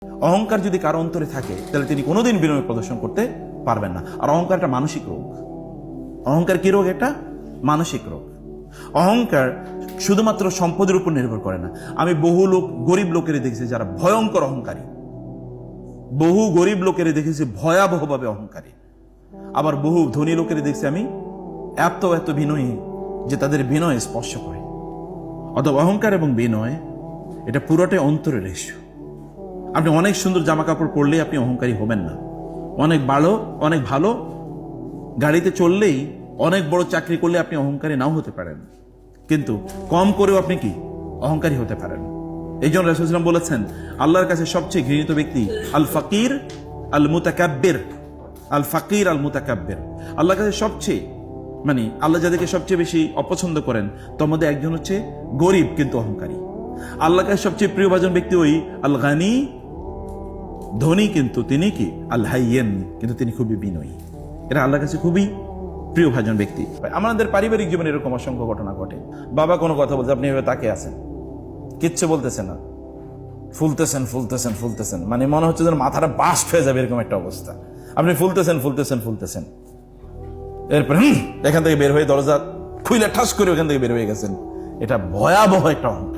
অহংকার যদি কারো অন্তরে থাকে তাহলে তিনি কোনোদিন বিনয় প্রদর্শন করতে পারবেন না। আর অহংকার একটা মানসিক রোগ। অহংকার কি রোগ? একটা মানসিক রোগ। অহংকার শুধুমাত্র সম্পদের উপর নির্ভর করে না। আমি বহু গরিব লোকের দেখেছি যারা ভয়ঙ্কর অহংকারী, বহু গরিব লোকের দেখেছি ভয়াবহভাবে অহংকারী, আবার বহু ধনী লোকের দেখছি আমি এত এত বিনয়ী যে তাদের বিনয় স্পর্শ করে। অথবা অহংকার এবং বিনয় এটা পুরোটাই অন্তরের ইস্যু। আপনি অনেক সুন্দর জামা কাপড় পরলে আপনি অহংকারী হবেন না। অনেক ভালো গাড়িতে চললেই, অনেক বড় চাকরি করলে আপনি অহংকারী নাও হতে পারেন, কিন্তু কম করেও আপনি কি অহংকারী হতে পারেন। এই জন্য রাসূল সাল্লাল্লাহু আলাইহি ওয়াসাল্লাম বলেছেন, আল্লাহর কাছে সবচেয়ে ঘৃণিত ব্যক্তি আল ফাকির আল মুতাকাব্বির। আল ফাকির আল মুতাকাব্বির, আল্লাহর কাছে সবচেয়ে আল্লাহ যাদেরকে সবচেয়ে বেশি অপছন্দ করেন তার মধ্যে একজন হচ্ছে গরিব কিন্তু অহংকারী। আল্লাহর কাছে সবচেয়ে প্রিয়ভাজন ব্যক্তি ওই আল গানি, ধনী কিন্তু তিনি কি আল হাইয়েন, কিন্তু তিনি খুবই বিনয়ী। এরা আল্লাহর কাছে খুবই প্রিয়ভাজন ব্যক্তি। আমাদের পারিবারিক জীবনে এরকম অসংখ্য ঘটনা ঘটে। বাবা কোনো কথা বলছে, আপনি এভাবে তাকিয়ে আছেন, কিচ্ছু বলতেছে না, ফুলতেছেন ফুলতেছেন ফুলতেছেন, মনে হচ্ছে যেন মাথাটা বাস্ট হয়ে যাবে, এরকম একটা অবস্থা। আপনি ফুলতেছেন ফুলতেছেন ফুলতেছেন, এরপরে এখান থেকে বের হয়ে দরজা খুলে ঠাস করে ওখান থেকে বের হয়ে গেছেন। এটা ভয়াবহ একটা অহংকার।